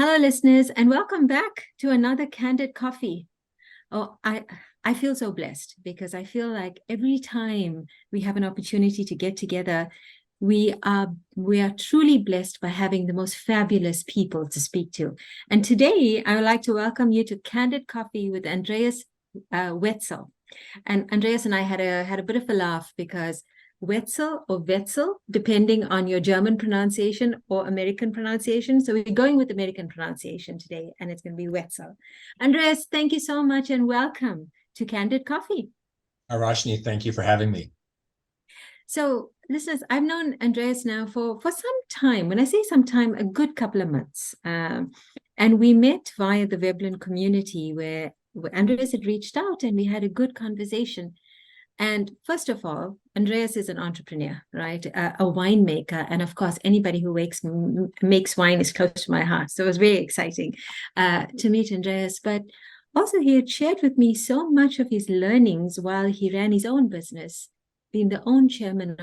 Hello, listeners, and welcome back to another Candid Coffee. Oh, I feel so blessed because I feel like every time we have an opportunity to get together, we are truly blessed by having the most fabulous people to speak to. And today, I would like to welcome you to Candid Coffee with Andreas Wetzel. And Andreas and I had a bit of a laugh because Wetzel or Wetzel, depending on your German pronunciation or American pronunciation. So we're going with American pronunciation today, and it's going to be Wetzel. Andreas, thank you so much and welcome to Candid Coffee. Arvashni, thank you for having me. So, listeners, I've known Andreas now for some time. When I say some time, a good couple of months. And we met via the Veblen community where Andreas had reached out and we had a good conversation. And first of all, Andreas is an entrepreneur, right? A winemaker. And of course, anybody who makes wine is close to my heart. So it was very exciting to meet Andreas. But also, he had shared with me so much of his learnings while he ran his own business, being his own chairman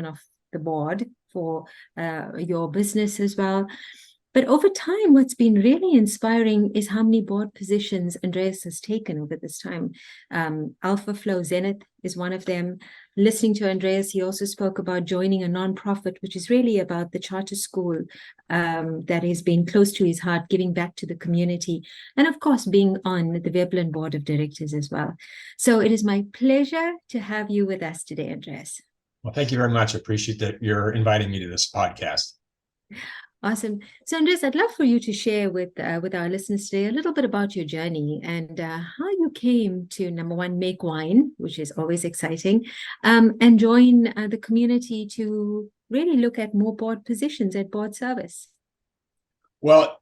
of the board for your business as well. But over time, what's been really inspiring is how many board positions Andreas has taken over this time. Alpha Flow Zenith is one of them. Listening to Andreas, he also spoke about joining a nonprofit, which is really about the charter school that has been close to his heart, giving back to the community. And of course, being on the Veblen board of directors as well. So it is my pleasure to have you with us today, Andreas. Well, thank you very much. I appreciate that you're inviting me to this podcast. Awesome. So, Andreas, I'd love for you to share with our listeners today a little bit about your journey and how you came to, number one, make wine, which is always exciting, and join the community to really look at more board positions at board service. Well,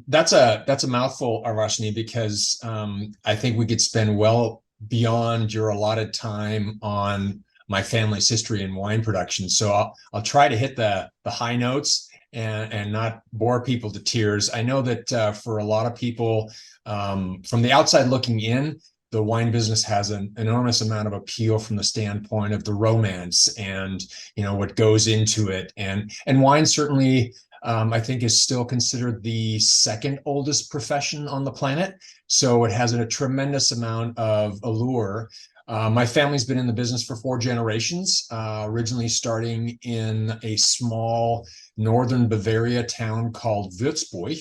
that's a mouthful, Arvashni, because I think we could spend well beyond your allotted time on my family's history in wine production. So I'll try to hit the high notes and not bore people to tears. I know that for a lot of people from the outside looking in, the wine business has an enormous amount of appeal from the standpoint of the romance and what goes into it. And wine certainly, I think, is still considered the second oldest profession on the planet. So it has a tremendous amount of allure. My family's been in the business for 4 generations, originally starting in a small northern Bavaria town called Würzburg,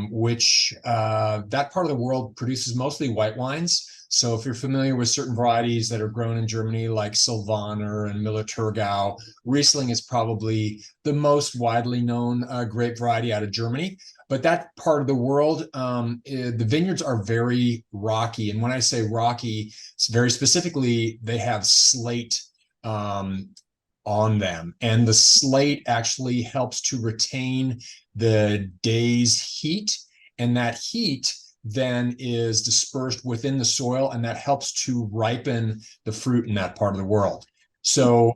which that part of the world produces mostly white wines. So if you're familiar with certain varieties that are grown in Germany, like Sylvaner and Müller-Thurgau, Riesling is probably the most widely known grape variety out of Germany. But that part of the world, the vineyards are very rocky. And when I say rocky, it's very specifically, they have slate on them. And the slate actually helps to retain the day's heat. And that heat then is dispersed within the soil, and that helps to ripen the fruit in that part of the world. So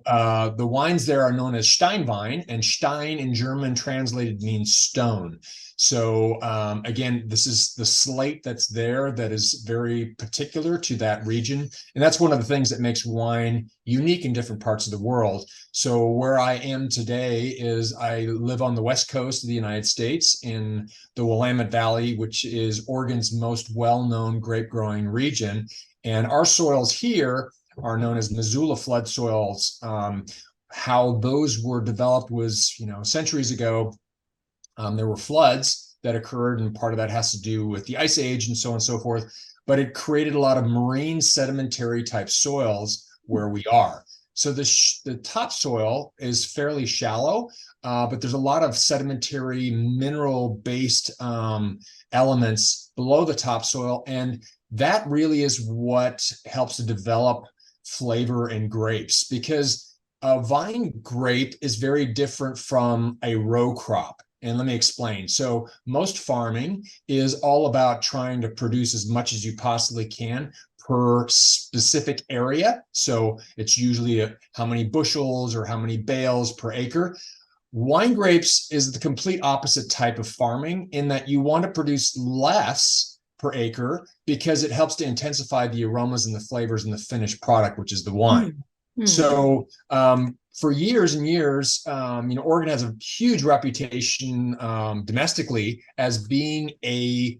the wines there are known as Steinwein, and Stein in German translated means stone. So again, this is the slate that's there that is very particular to that region. And that's one of the things that makes wine unique in different parts of the world. So where I am today is I live on the west coast of the United States in the Willamette Valley, which is Oregon's most well-known grape growing region. And our soils here are known as Missoula flood soils. How those were developed was, centuries ago, there were floods that occurred, and part of that has to do with the ice age and so on and so forth. But it created a lot of marine sedimentary type soils where we are. So the topsoil is fairly shallow, but there's a lot of sedimentary mineral-based elements below the topsoil, and that really is what helps to develop flavor in grapes, because a vine grape is very different from a row crop. And let me explain. So most farming is all about trying to produce as much as you possibly can per specific area. So it's usually how many bushels or how many bales per acre. Wine grapes is the complete opposite type of farming, in that you want to produce less per acre because it helps to intensify the aromas and the flavors in the finished product, which is the wine. So for years and years, Oregon has a huge reputation domestically as being a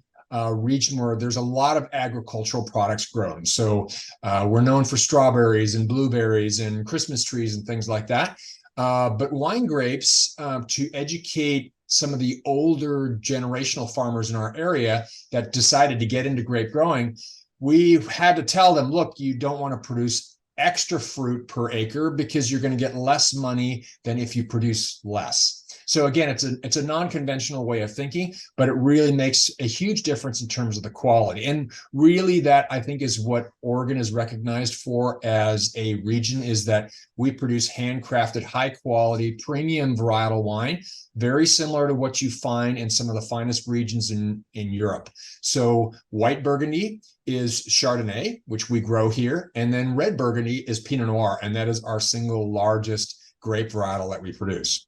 region where there's a lot of agricultural products grown. So we're known for strawberries and blueberries and Christmas trees and things like that. But wine grapes, to educate some of the older generational farmers in our area that decided to get into grape growing, we had to tell them, look, you don't want to produce extra fruit per acre because you're going to get less money than if you produce less. So again, it's a non-conventional way of thinking, but it really makes a huge difference in terms of the quality. And really that I think is what Oregon is recognized for as a region, is that we produce handcrafted, high quality, premium varietal wine, very similar to what you find in some of the finest regions in Europe. So white Burgundy is Chardonnay, which we grow here, and then red Burgundy is Pinot Noir, and that is our single largest grape varietal that we produce.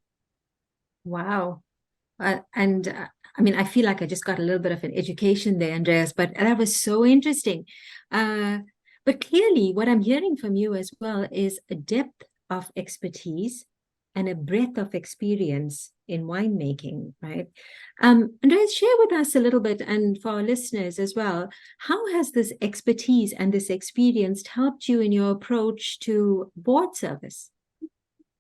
Wow. I mean, I feel like I just got a little bit of an education there, Andreas, but that was so interesting. But clearly, what I'm hearing from you as well is a depth of expertise and a breadth of experience in winemaking, right? Andreas, share with us a little bit, and for our listeners as well, how has this expertise and this experience helped you in your approach to board service?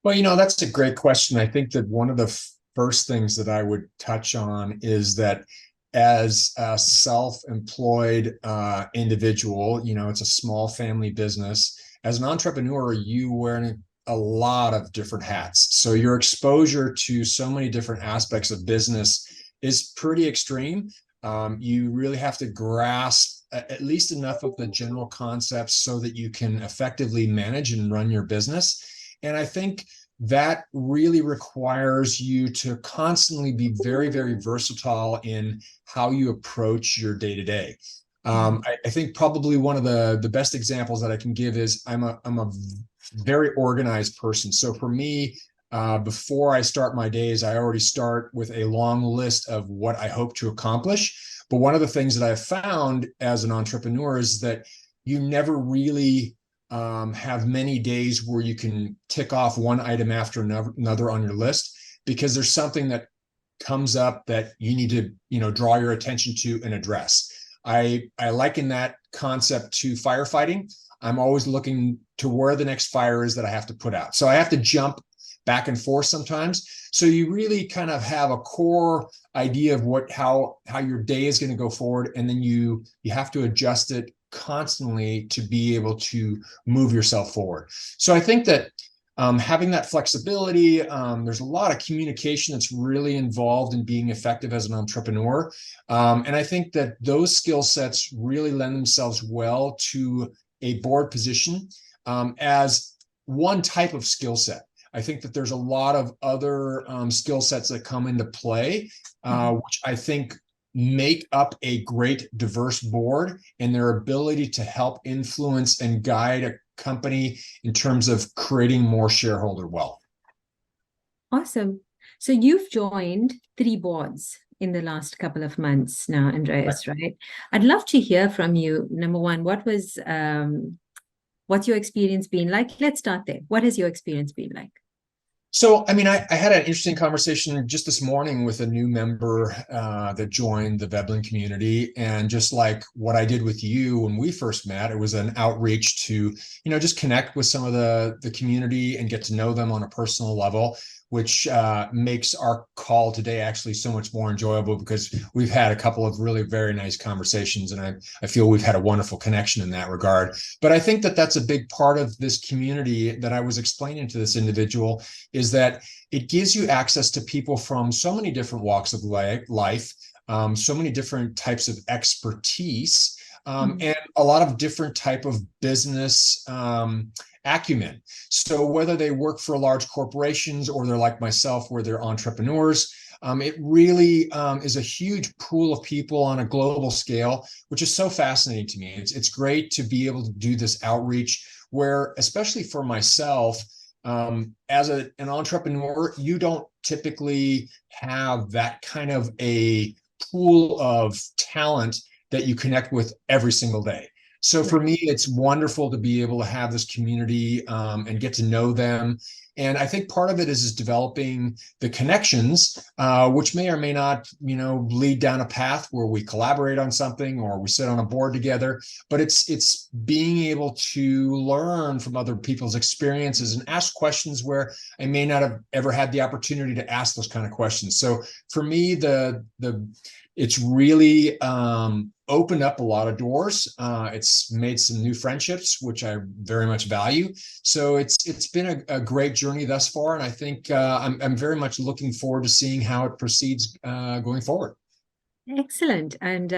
Well, that's a great question. I think that one of the first things that I would touch on is that as a self-employed individual, it's a small family business. As an entrepreneur, you wear a lot of different hats. So your exposure to so many different aspects of business is pretty extreme. You really have to grasp at least enough of the general concepts so that you can effectively manage and run your business. And I think that really requires you to constantly be very, very versatile in how you approach your day-to-day. I think probably one of the best examples that I can give is I'm a very organized person. So for me, before I start my days, I already start with a long list of what I hope to accomplish. But one of the things that I've found as an entrepreneur is that you never really have many days where you can tick off one item after another on your list, because there's something that comes up that you need to draw your attention to and address. I liken that concept to firefighting. I'm always looking to where the next fire is that I have to put out. So I have to jump back and forth sometimes. So you really kind of have a core idea of how your day is going to go forward, and then you have to adjust it constantly to be able to move yourself forward. So I think that having that flexibility, there's a lot of communication that's really involved in being effective as an entrepreneur. And I think that those skill sets really lend themselves well to a board position as one type of skill set. I think that there's a lot of other skill sets that come into play, which I think make up a great diverse board, and their ability to help influence and guide a company in terms of creating more shareholder wealth. Awesome. So you've joined 3 boards in the last couple of months now, Andreas, right? I'd love to hear from you. Number one, what's your experience been like? Let's start there. What has your experience been like? So, I mean, I had an interesting conversation just this morning with a new member that joined the Veblen community. And just like what I did with you when we first met, it was an outreach to, just connect with some of the community and get to know them on a personal level, which makes our call today actually so much more enjoyable, because we've had a couple of really very nice conversations, and I feel we've had a wonderful connection in that regard. But I think that that's a big part of this community that I was explaining to this individual, is that it gives you access to people from so many different walks of life, so many different types of expertise, and a lot of different type of business acumen. So whether they work for large corporations or they're like myself, where they're entrepreneurs, it really is a huge pool of people on a global scale, which is so fascinating to me. It's great to be able to do this outreach where, especially for myself, as an entrepreneur, you don't typically have that kind of a pool of talent that you connect with every single day. So for me, it's wonderful to be able to have this community and get to know them. And I think part of it is developing the connections, which may or may not, lead down a path where we collaborate on something or we sit on a board together. But it's being able to learn from other people's experiences and ask questions where I may not have ever had the opportunity to ask those kind of questions. So for me, it's really opened up a lot of doors. It's made some new friendships, which I very much value. So it's been a great journey thus far, and I think I'm very much looking forward to seeing how it proceeds going forward. Excellent. And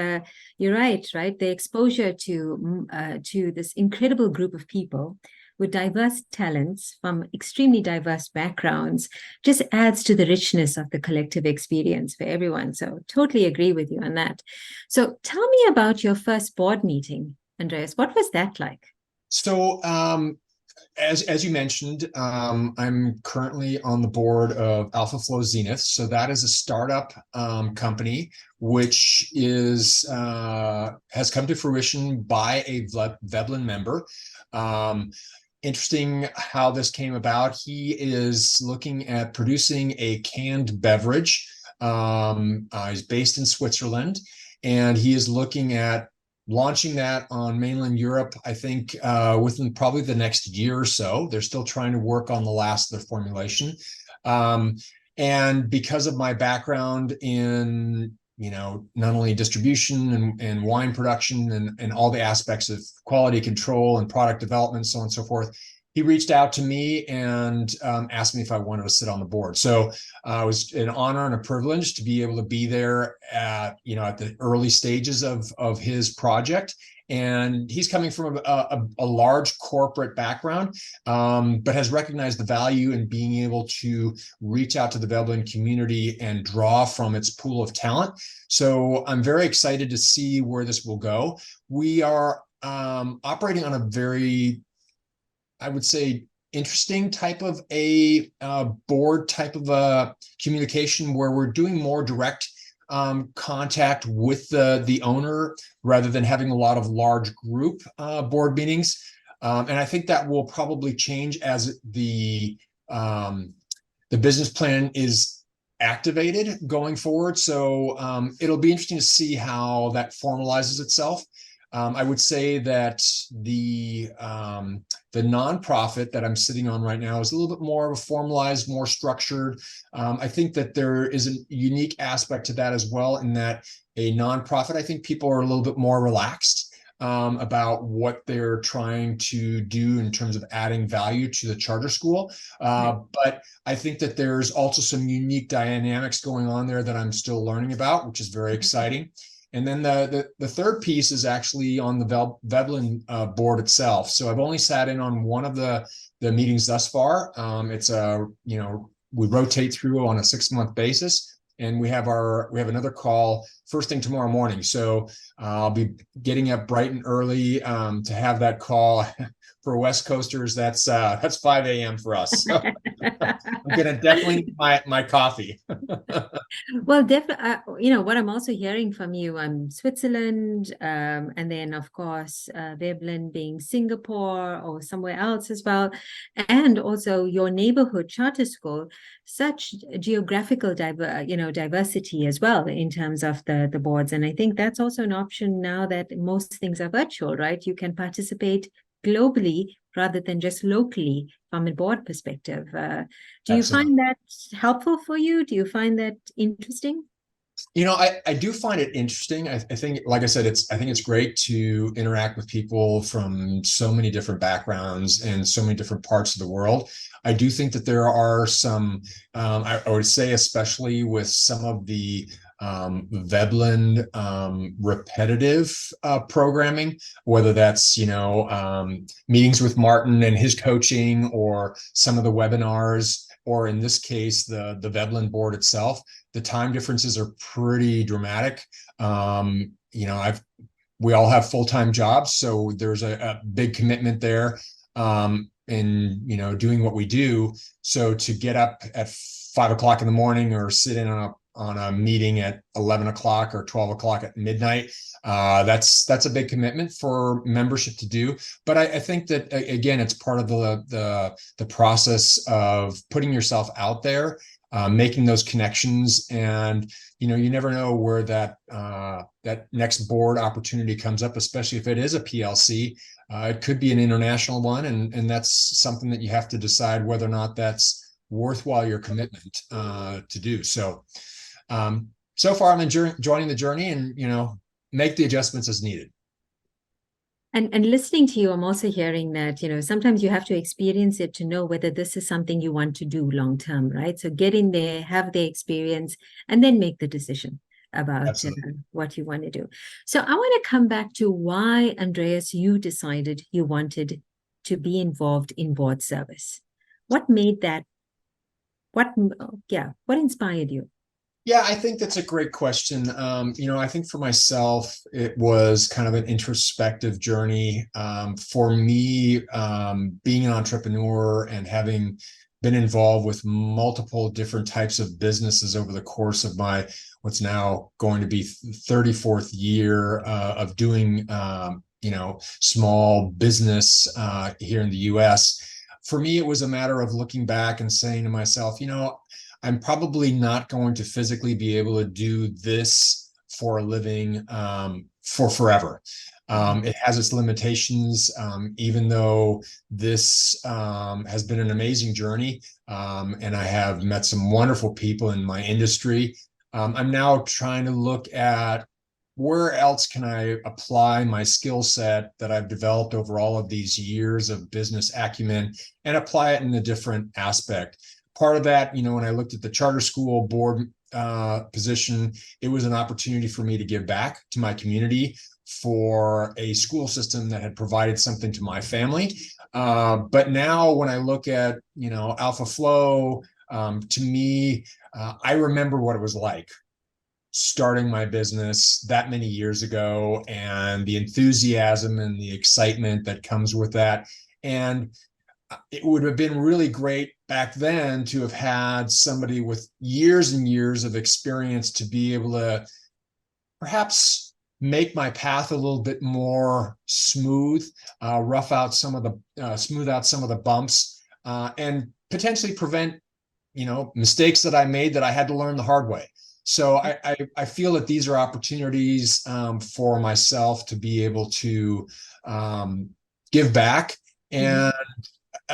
you're right? The exposure to this incredible group of people with diverse talents from extremely diverse backgrounds just adds to the richness of the collective experience for everyone. So totally agree with you on that. So tell me about your first board meeting, Andreas. What was that like? So as you mentioned, I'm currently on the board of Alpha Flow Zenith. So that is a startup company which has come to fruition by a Veblen member. Interesting how this came about. He is looking at producing a canned beverage. He's based in Switzerland, and he is looking at launching that on mainland Europe, I think within probably the next year or so. They're still trying to work on the last of the formulation. And because of my background in, not only distribution and wine production and all the aspects of quality control and product development, so on and so forth, he reached out to me and asked me if I wanted to sit on the board. So it was an honor and a privilege to be able to be there at the early stages of his project. And he's coming from a large corporate background, but has recognized the value in being able to reach out to the Veblen community and draw from its pool of talent. So I'm very excited to see where this will go. We are operating on a very, I would say, interesting type of a board type of a communication where we're doing more direct contact with the owner rather than having a lot of large group board meetings. And I think that will probably change as the business plan is activated going forward. So it'll be interesting to see how that formalizes itself. I would say that the nonprofit that I'm sitting on right now is a little bit more of a formalized, more structured. I think that there is a unique aspect to that as well, in that a nonprofit, I think people are a little bit more relaxed about what they're trying to do in terms of adding value to the charter school. But I think that there's also some unique dynamics going on there that I'm still learning about, which is very exciting. And then the third piece is actually on the Veblen board itself. So I've only sat in on one of the meetings thus far. It's we rotate through on a 6-month basis, and we have another call first thing tomorrow morning. So I'll be getting up bright and early to have that call. For West Coasters, that's 5 a.m. for us. So I'm gonna definitely need my coffee. Well, definitely, what I'm also hearing from you, Switzerland, and then, of course, Veblen being Singapore or somewhere else as well, and also your neighborhood charter school, such geographical diversity as well in terms of the boards. And I think that's also an option now that most things are virtual, right? You can participate globally rather than just locally from a board perspective. Do you find that helpful for you? Do you find that interesting? I do find it interesting. I think, like I said, I think it's great to interact with people from so many different backgrounds and so many different parts of the world. I do think that there are some, I would say, especially with some of the Veblen repetitive programming, whether that's meetings with Martin and his coaching, or some of the webinars, or in this case the Veblen board itself. The time differences are pretty dramatic. We all have full-time jobs, so there's a big commitment there in doing what we do. So to get up at 5 o'clock in the morning or sit in on on a meeting at 11 o'clock or 12 o'clock at midnight. That's a big commitment for membership to do. But I think that, again, it's part of the process of putting yourself out there, making those connections. And, you never know where that next board opportunity comes up, especially if it is a PLC. It could be an international one, and that's something that you have to decide whether or not that's worthwhile your commitment to do. So, so far I'm enjoying the journey, and make the adjustments as needed. And listening to you, I'm also hearing that, sometimes you have to experience it to know whether this is something you want to do long term, right? So get in there, have the experience, and then make the decision about what you want to do. So I want to come back to why, Andreas, you decided you wanted to be involved in board service. What made that? What inspired you? Yeah, I think that's a great question. I think for myself, it was kind of an introspective journey. For me, being an entrepreneur and having been involved with multiple different types of businesses over the course of my what's now going to be 34th year of doing, small business here in the U.S. For me, it was a matter of looking back and saying to myself, I'm probably not going to physically be able to do this for a living for forever. It has its limitations, even though this has been an amazing journey, and I have met some wonderful people in my industry. I'm now trying to look at where else can I apply my skill set that I've developed over all of these years of business acumen and apply it in a different aspect. Part of that, when I looked at the charter school board position, it was an opportunity for me to give back to my community for a school system that had provided something to my family. But now when I look at, Alpha Flow, to me, I remember what it was like starting my business that many years ago, and the enthusiasm and the excitement that comes with that. And it would have been really great back then to have had somebody with years and years of experience to be able to perhaps make my path a little bit more smooth, smooth out some of the bumps, and potentially prevent, mistakes that I made that I had to learn the hard way. So I feel that these are opportunities for myself to be able to give back and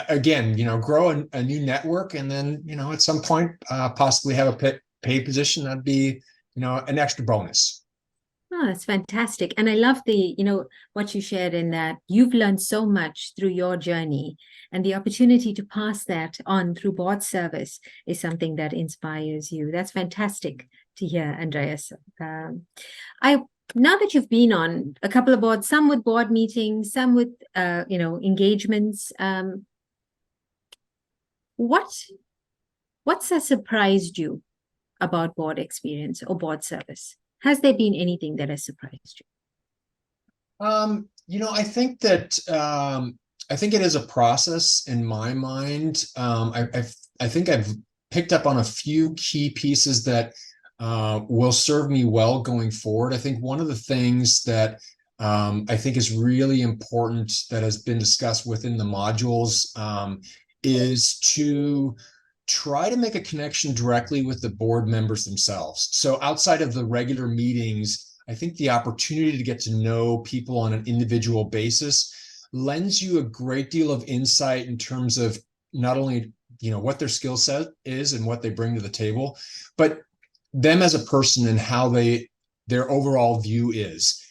again, grow a new network, and then, at some point, possibly have a paid position. That'd be, an extra bonus. Oh, that's fantastic. And I love what you shared in that you've learned so much through your journey, and the opportunity to pass that on through board service is something that inspires you. That's fantastic to hear, Andreas. Now that you've been on a couple of boards, some with board meetings, some with, engagements, what's surprised you about board experience or board service? Has there been anything that has surprised you? I think that I think it is a process in my mind. I think I've picked up on a few key pieces that will serve me well going forward. I think one of the things that I think is really important that has been discussed within the modules is to try to make a connection directly with the board members themselves. So outside of the regular meetings, I think the opportunity to get to know people on an individual basis lends you a great deal of insight in terms of not only, what their skill set is and what they bring to the table, but them as a person and how their overall view is.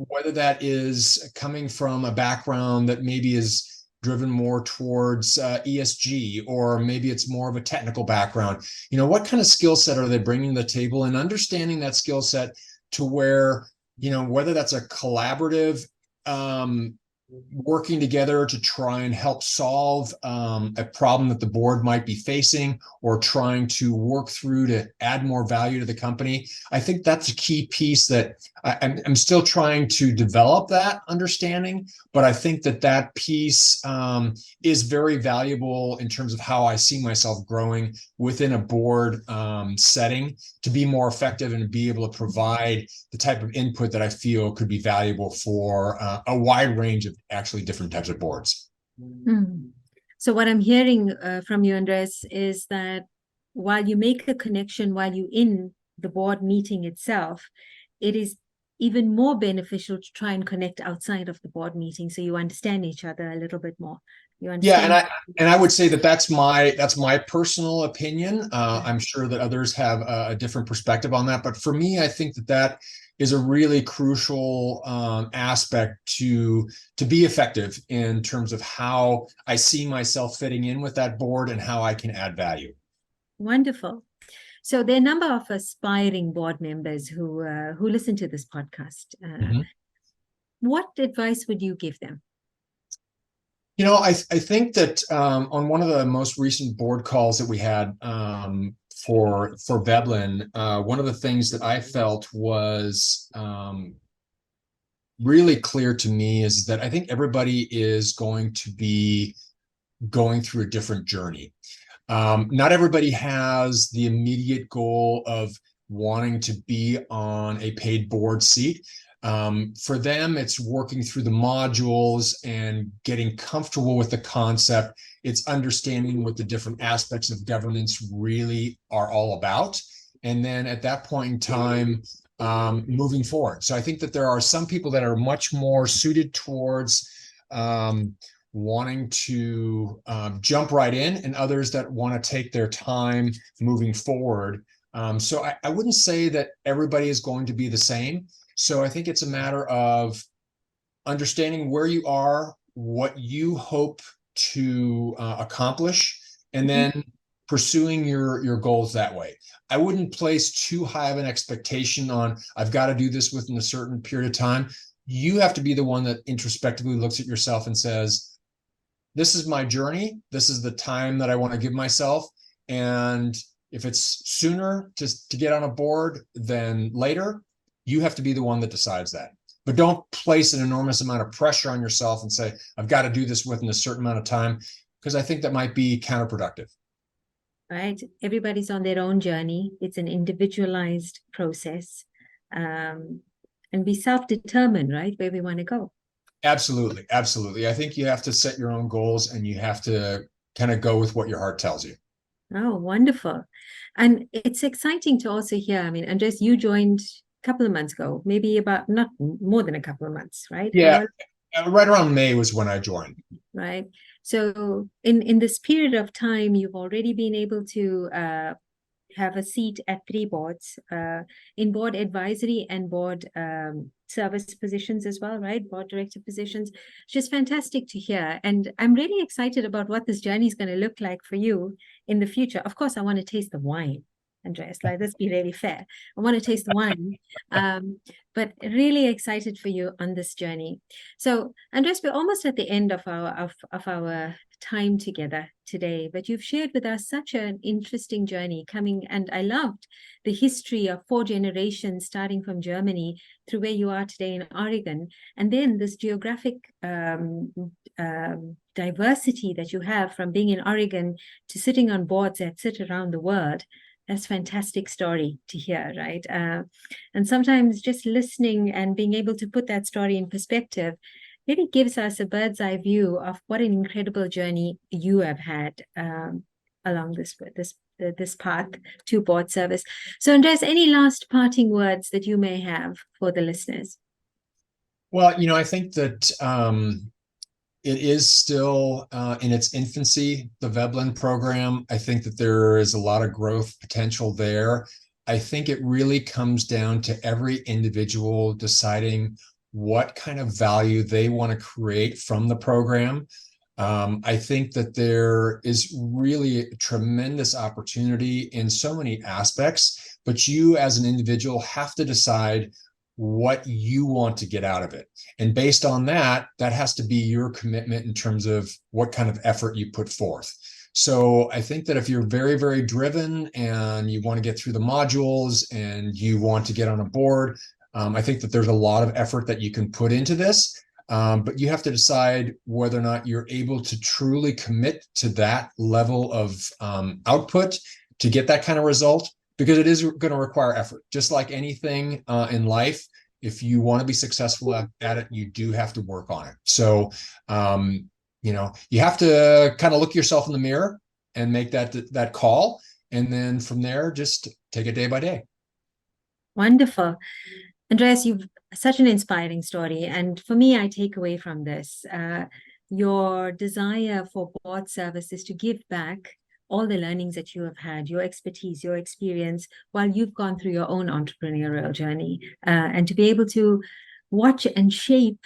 Whether that is coming from a background that maybe is driven more towards ESG, or maybe it's more of a technical background. What kind of skill set are they bringing to the table, and understanding that skill set to where, whether that's a collaborative working together to try and help solve a problem that the board might be facing, or trying to work through to add more value to the company. I think that's a key piece that I'm still trying to develop that understanding, but I think that piece is very valuable in terms of how I see myself growing within a board setting, to be more effective and to be able to provide the type of input that I feel could be valuable for a wide range of actually different types of boards. Mm. So what I'm hearing from you, Andres, is that while you make a connection while you're in the board meeting itself, it is even more beneficial to try and connect outside of the board meeting, so you understand each other a little bit more. You Yeah, understand. and I would say that's my personal opinion. I'm sure that others have a different perspective on that, but for me, I think that is a really crucial aspect to be effective in terms of how I see myself fitting in with that board and how I can add value. Wonderful. So there are a number of aspiring board members who listen to this podcast. Mhm. What advice would you give them? I think that on one of the most recent board calls that we had for Veblen, one of the things that I felt was really clear to me is that I think everybody is going to be going through a different journey. Not everybody has the immediate goal of wanting to be on a paid board seat. For them, it's working through the modules and getting comfortable with the concept. It's understanding what the different aspects of governance really are all about. And then at that point in time, moving forward. So I think that there are some people that are much more suited towards wanting to jump right in, and others that want to take their time moving forward. So I wouldn't say that everybody is going to be the same. So I think it's a matter of understanding where you are, what you hope to accomplish, and then pursuing your goals that way. I wouldn't place too high of an expectation on I've got to do this within a certain period of time. You have to be the one that introspectively looks at yourself and says, this is my journey. This is the time that I want to give myself. And if it's sooner to get on a board than later, you have to be the one that decides that. But don't place an enormous amount of pressure on yourself and say, I've got to do this within a certain amount of time, because I think that might be counterproductive. Right? Everybody's on their own journey. It's an individualized process. And be self-determined, right, where we want to go. Absolutely. Absolutely. I think you have to set your own goals, and you have to kind of go with what your heart tells you. Oh, wonderful. And it's exciting to also hear. I mean, Andres, you joined a couple of months ago, maybe about not more than a couple of months, right? Yeah. Right around May was when I joined. Right. So in this period of time, you've already been able to have a seat at 3 boards, in board advisory and board service positions as well, right? Board director positions. It's just fantastic to hear. And I'm really excited about what this journey is going to look like for you in the future. Of course, I want to taste the wine, Andreas. Like, let's be really fair. I want to taste the wine. But really excited for you on this journey. So, Andreas, we're almost at the end of our time together today, but you've shared with us such an interesting journey coming, and I loved the history of 4 generations starting from Germany through where you are today in Oregon, and then this geographic diversity that you have from being in Oregon to sitting on boards that sit around the world. That's a fantastic story to hear, right? And sometimes just listening and being able to put that story in perspective really gives us a bird's eye view of what an incredible journey you have had along this path to board service. So, Andreas, any last parting words that you may have for the listeners? Well, I think that it is still in its infancy, the Veblen program. I think that there is a lot of growth potential there. I think it really comes down to every individual deciding what kind of value they want to create from the program. I think that there is really a tremendous opportunity in so many aspects, but you as an individual have to decide what you want to get out of it. And based on that, that has to be your commitment in terms of what kind of effort you put forth. So I think that if you're very, very driven and you want to get through the modules and you want to get on a board, I think that there's a lot of effort that you can put into this. But you have to decide whether or not you're able to truly commit to that level of output to get that kind of result, because it is going to require effort. Just like anything in life, if you want to be successful at it, you do have to work on it. So, you have to kind of look yourself in the mirror and make that call. And then from there, just take it day by day. Wonderful. Andreas, you've such an inspiring story. And for me, I take away from this, your desire for board service is to give back all the learnings that you have had, your expertise, your experience, while you've gone through your own entrepreneurial journey, and to be able to watch and shape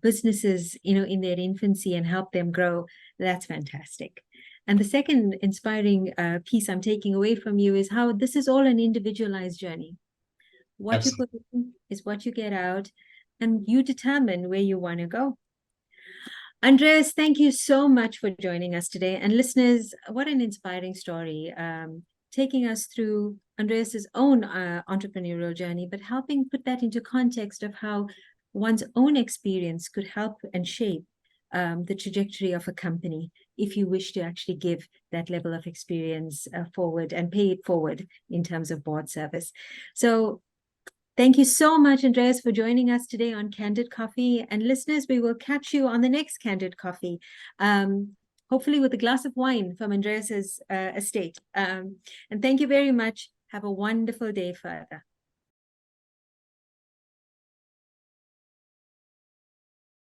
businesses, in their infancy and help them grow. That's fantastic. And the second inspiring piece I'm taking away from you is how this is all an individualized journey. What you put in is what you get out, and you determine where you want to go. Andreas, thank you so much for joining us today. And listeners, what an inspiring story, taking us through Andreas's own entrepreneurial journey, but helping put that into context of how one's own experience could help and shape the trajectory of a company if you wish to actually give that level of experience forward and pay it forward in terms of board service. So thank you so much, Andreas, for joining us today on Candid Coffee. And listeners, we will catch you on the next Candid Coffee, hopefully with a glass of wine from Andreas's estate. And thank you very much. Have a wonderful day further.